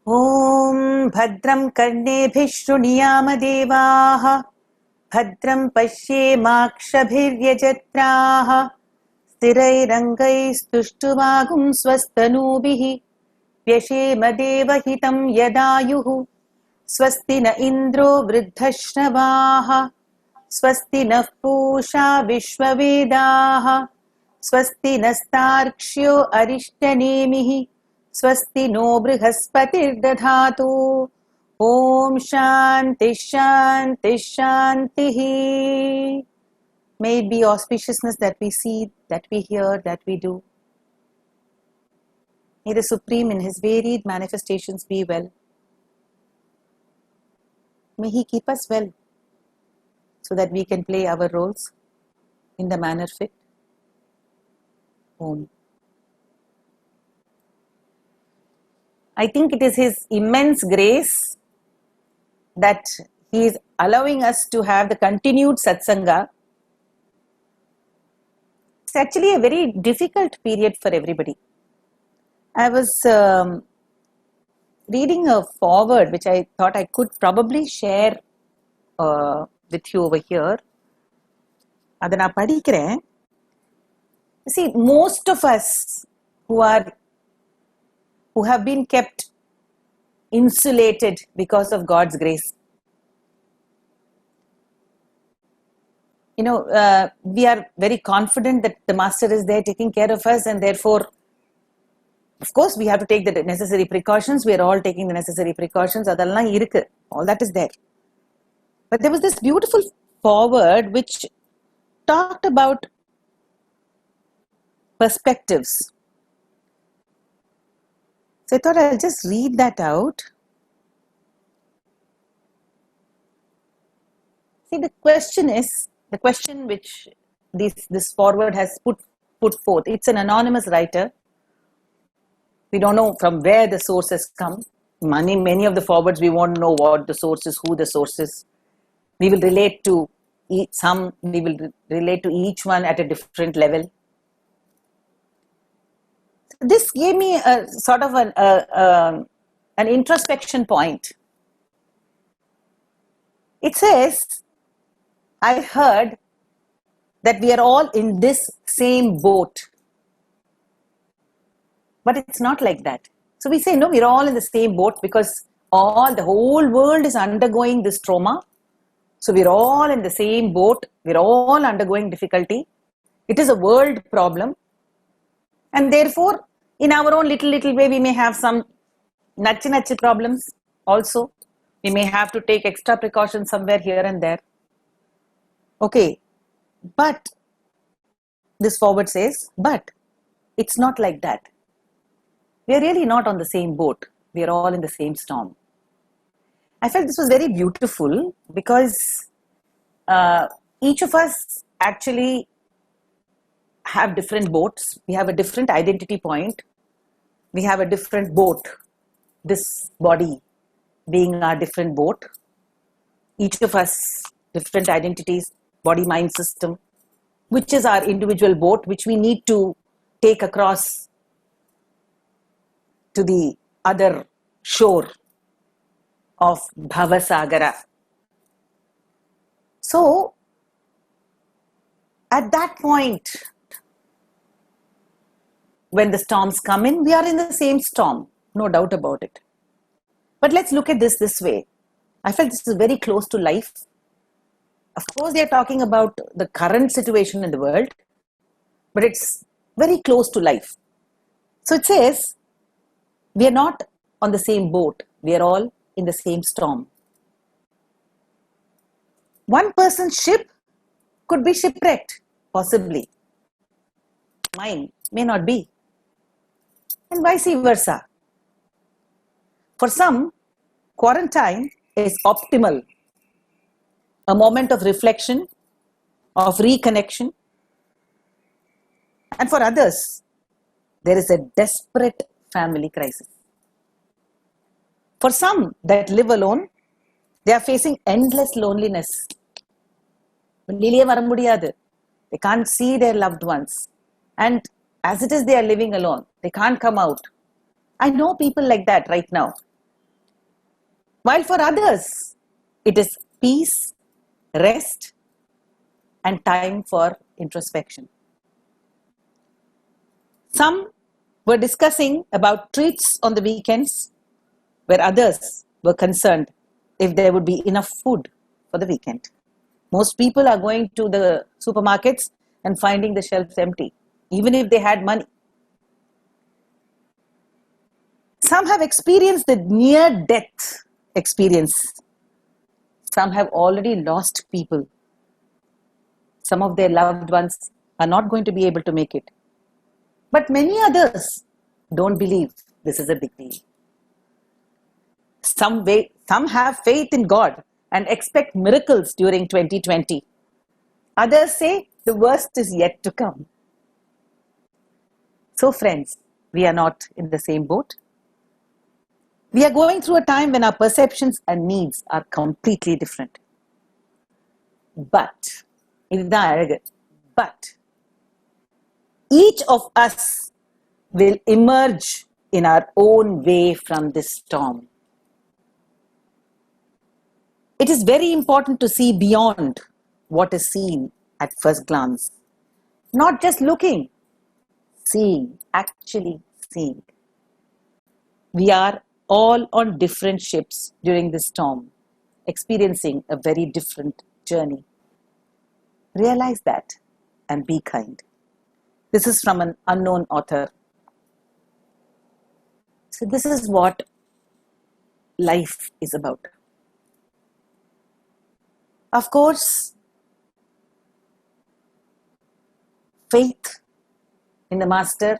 Om Bhadram Karnebhiः Shruniyama Devaः Bhadram Pashyemakshabhiryajatraः Sthirairangaisthushtumagum Swastanubihi Vyashema Devahitam Yadayuhu Swasti na Indro Vriddhashnavaha Swasti na Pusha Vishwavedaha Swasti nastarkshyo Arishtanemihi Swasti no Brihaspati Dadhatu Om Shanti Shanti Shanti. May it be auspiciousness that we see, that we hear, that we do. May the Supreme in His varied manifestations be well. May He keep us well so that we can play our roles in the manner fit. Om. I think it is His immense grace that He is allowing us to have the continued satsanga. It's actually a very difficult period for everybody. I was reading a foreword which I thought I could probably share with you over here. Adha na padikren. See, most of us who have been kept insulated because of God's grace. We are very confident that the Master is there taking care of us, and therefore, of course, we have to take the necessary precautions. We are all taking the necessary precautions. All that is there. But there was this beautiful foreword which talked about perspectives. So I thought I'll just read that out. See, the question which this foreword has put forth. It's an anonymous writer. We don't know from where the source has come. Many of the forewords we won't know what the source is, who the source is. We will relate to each one at a different level. This gave me a sort of an introspection point. It says, I heard that we are all in this same boat. But it's not like that. So we say, no, we're all in the same boat because the whole world is undergoing this trauma. So we're all in the same boat. We're all undergoing difficulty. It is a world problem. And therefore, in our own little way, we may have some nachi problems also. We may have to take extra precautions somewhere here and there. Okay, but this foreword says, but it's not like that. We are really not on the same boat. We are all in the same storm. I felt this was very beautiful because each of us actually have different boats. We have a different identity point. We have a different boat. This body being our different boat. Each of us, different identities, body, mind system, which is our individual boat, which we need to take across to the other shore of Bhavasagara. So, at that point, when the storms come in, we are in the same storm, no doubt about it. But let's look at this way. I felt this is very close to life. Of course, they are talking about the current situation in the world, but it's very close to life. So it says, we are not on the same boat. We are all in the same storm. One person's ship could be shipwrecked, possibly. Mine may not be. And vice versa. For some, quarantine is optimal. A moment of reflection, of reconnection. And for others, there is a desperate family crisis. For some that live alone, they are facing endless loneliness. They can't see their loved ones. And As it is, they are living alone. They can't come out. I know people like that right now. While for others, it is peace, rest, and time for introspection. Some were discussing about treats on the weekends, where others were concerned if there would be enough food for the weekend. Most people are going to the supermarkets and finding the shelves empty, even if they had money. Some have experienced the near-death experience. Some have already lost people. Some of their loved ones are not going to be able to make it. But many others don't believe this is a big deal. Some have faith in God and expect miracles during 2020. Others say the worst is yet to come. So friends, we are not in the same boat. We are going through a time when our perceptions and needs are completely different. But each of us will emerge in our own way from this storm. It is very important to see beyond what is seen at first glance. Not just looking, seeing, actually seeing. We are all on different ships during this storm, experiencing a very different journey. Realize that and be kind. This is from an unknown author. So this is what life is about. Of course, faith in the Master,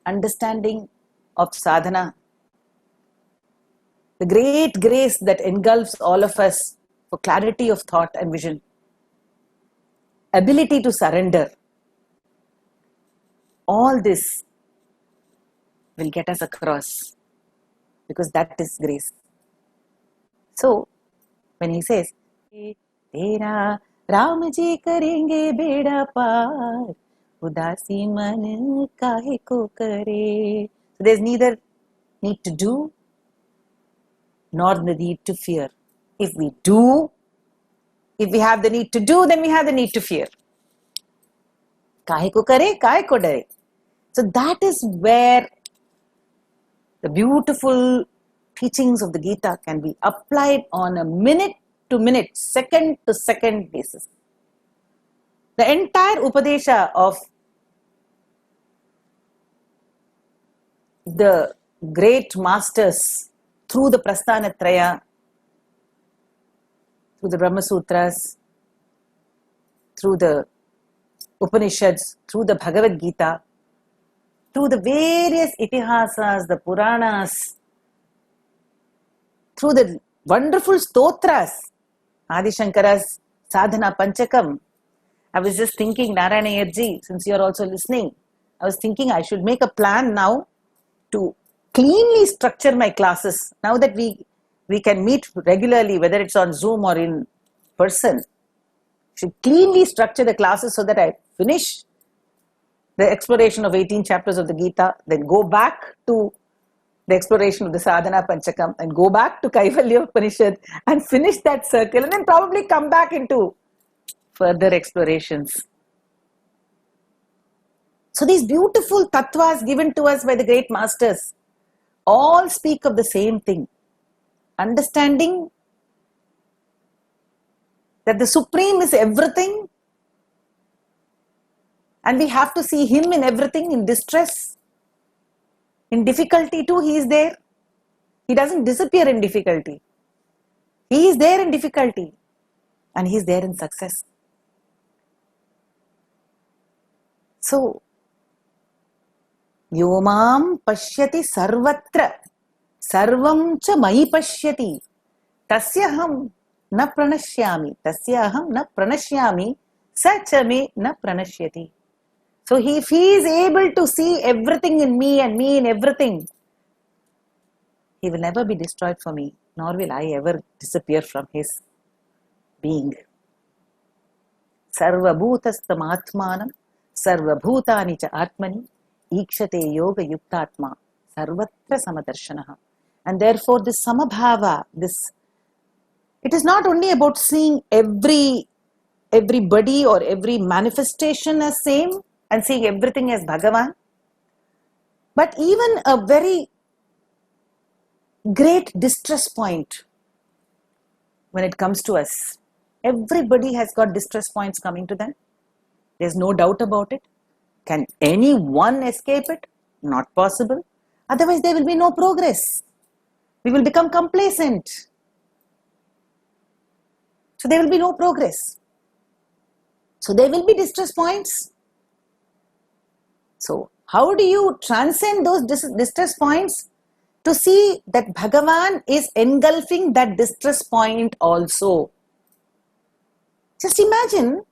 understanding of sadhana, the great grace that engulfs all of us for clarity of thought and vision, ability to surrender, all this will get us across, because that is grace. So, when he says, Tera Ram ji karenge beda par, udasi man kahe ko kare. So there's neither need to do nor the need to fear. If we have the need to do, then we have the need to fear. Kahe ko kare, kahe ko dare. So that is where the beautiful teachings of the Gita can be applied on a minute-to-minute, second-to-second basis. The entire Upadesha of the great masters through the Prasthanatraya, through the Brahma Sutras, through the Upanishads, through the Bhagavad Gita, through the various itihasas, the Puranas, through the wonderful stotras, Adi Shankara's Sadhana Panchakam. I was just thinking, Narayana Yadji, since you are also listening, I was thinking I should make a plan now to cleanly structure my classes. Now that we can meet regularly, whether it's on Zoom or in person, should cleanly structure the classes so that I finish the exploration of 18 chapters of the Gita, then go back to the exploration of the Sadhana Panchakam, and go back to Kaivalya Upanishad and finish that circle, and then probably come back into further explorations. So these beautiful tattvas given to us by the great masters all speak of the same thing. Understanding that the Supreme is everything, and we have to see Him in everything, in distress, in difficulty too, He is there. He doesn't disappear in difficulty. He is there in difficulty, and He is there in success. So, Yomam pashyati sarvatra, sarvam cha mayi pashyati, tasyaham na pranashyami, tasyaham na pranashyami, sa cha me na pranashyati. So if He is able to see everything in me and me in everything, He will never be destroyed for me, nor will I ever disappear from His being. Sarva bhutastam atmanam Sarvabhutani cha Atmani Ikshate Yoga Yuktatma Sarvatra Samadarshanaha. And therefore this Samabhava, it is not only about seeing everybody or every manifestation as same and seeing everything as Bhagavan, but even a very great distress point when it comes to us. Everybody has got distress points coming to them. There's no doubt about it. Can anyone escape it? Not possible. Otherwise, there will be no progress. We will become complacent. So there will be no progress. So there will be distress points. So how do you transcend those distress points? To see that Bhagavan is engulfing that distress point also. Just imagine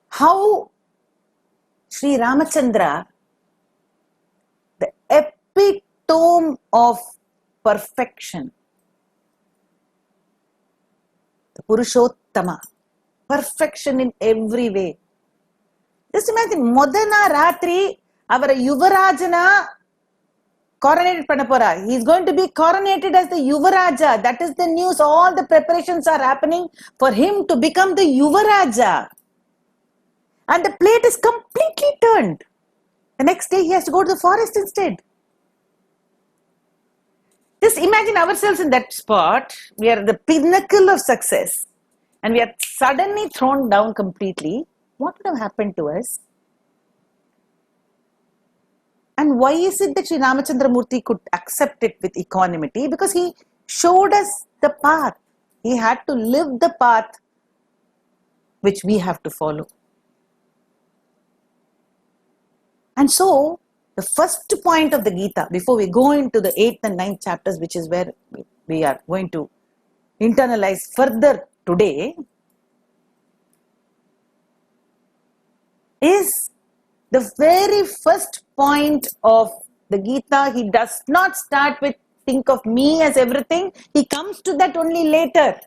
how Sri Ramachandra, the epitome of perfection, the Purushottama, perfection in every way. Just imagine, Modana Ratri, our Yuvarajana coronated Panapura. He is going to be coronated as the Yuvaraja. That is the news. All the preparations are happening for him to become the Yuvaraja. And the plate is completely turned. The next day he has to go to the forest instead. Just imagine ourselves in that spot. We are at the pinnacle of success. And we are suddenly thrown down completely. What would have happened to us? And why is it that Sri Ramachandra Murthy could accept it with equanimity? Because he showed us the path. He had to live the path which we have to follow. And so, the first point of the Gita, before we go into the 8th and 9th chapters, which is where we are going to internalize further today, is the very first point of the Gita. He does not start with think of me as everything. He comes to that only later.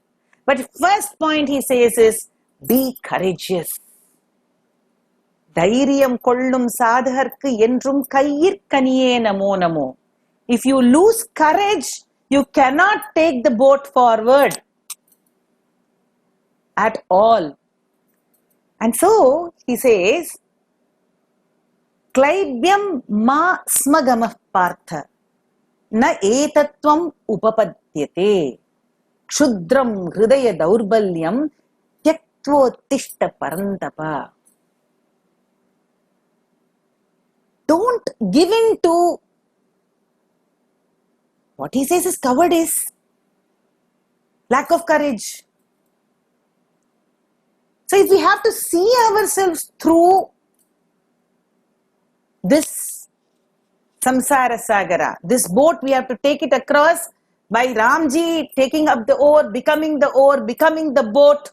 But first point he says is, be courageous. Dhairiyam kollum sadharku endrum kayyir kaniye namo namo. If you lose courage, you cannot take the boat forward at all. And so he says, Klaibyam ma smagamah partha na etatvam upapadyate kshudram hridaya daurbalyam tyaktvottishta parantapa. Don't give in to what he says is cowardice, lack of courage. So if we have to see ourselves through this samsara sagara, this boat, we have to take it across by Ramji taking up the oar, becoming the boat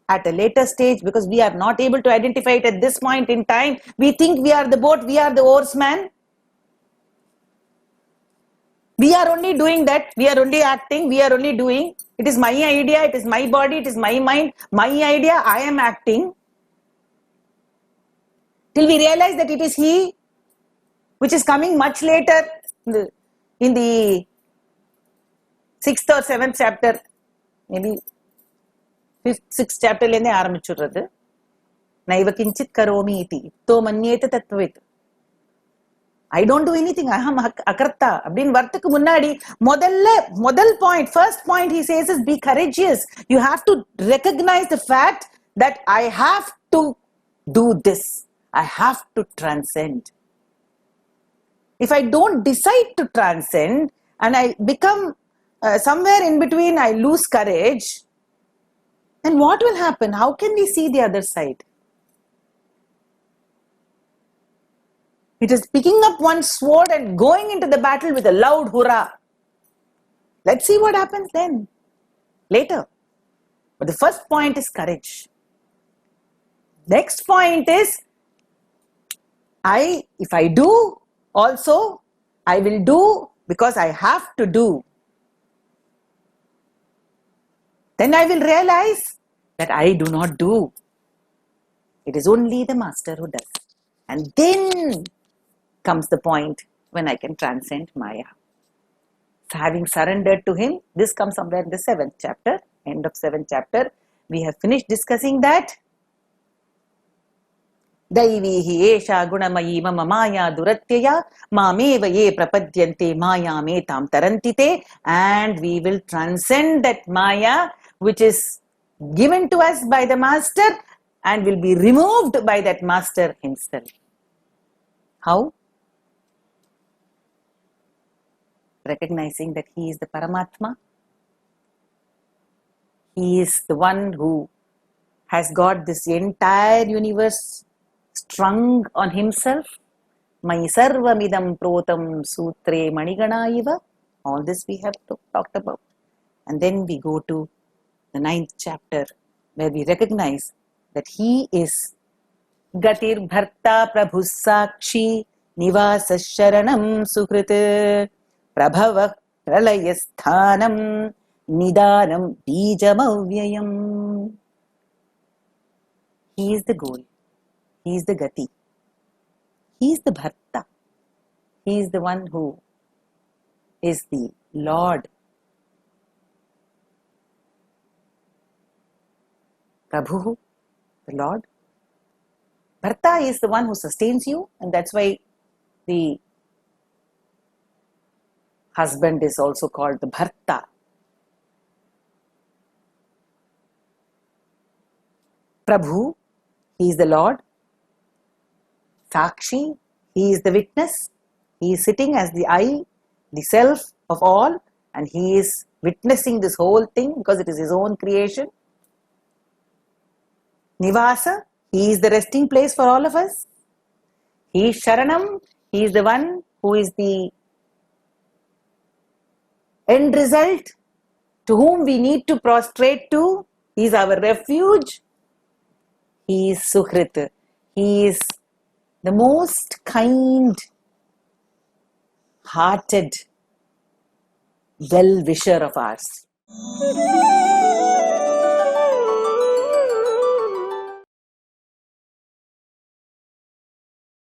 at a later stage, because we are not able to identify it at this point in time. We think we are the boat, we are the oarsman. We are only doing that, we are only acting, we are only doing. It is my idea, it is my body, it is my mind, my idea, I am acting. Till we realize that it is he, which is coming much later in the 6th or 7th chapter, maybe 5th, 6th chapter lene ஆரம்பிச்சுடுறது. நைவ கிஞ்சித் கரோமி இதி இத்தோ மன்யேத தத்வவித். I don't do anything, aham akarta அப்படின்னு வரத்துக்கு முன்னாடி முதல் point, first point he says is be courageous. You have to recognize the fact that I have to do this. I have to transcend. If I don't decide to transcend and I become somewhere in between, I lose courage, then what will happen? How can we see the other side? It is picking up one sword and going into the battle with a loud hurrah. Let's see what happens then, later. But the first point is courage. Next point is, if I do also, I will do because I have to do. Then I will realize that I do not do. It is only the master who does. And then comes the point when I can transcend Maya. So having surrendered to him, this comes somewhere in the 7th chapter, end of 7th chapter. We have finished discussing that. Daivihi esha gunamayi mama maya duratyaya mameva ye prapadyante maya me tam tarantite, and we will transcend that Maya which is given to us by the master and will be removed by that master himself. How? Recognizing that he is the Paramatma. He is the one who has got this entire universe strung on himself. Mai sarvamidam protam sutre manigana iva. All this we have talked about. And then we go to the 9th chapter where we recognize that he is Gatir Bharta Prabhu Sakshi Nivasa Sharanam Sukrit Prabhava Pralayasthanam Nidanam Bijamavyayam. He is the goal. He is the Gati. He is the Bharta. He is the one who is the Lord. Prabhu, the Lord. Bharta is the one who sustains you, and that's why the husband is also called the Bharta. Prabhu, he is the Lord. Sakshi, he is the witness. He is sitting as the I, the self of all, and he is witnessing this whole thing because it is his own creation. Nivasa, he is the resting place for all of us. He is Sharanam, he is the one who is the end result, to whom we need to prostrate to. He is our refuge. He is Suhrit. He is the most kind-hearted well-wisher of ours.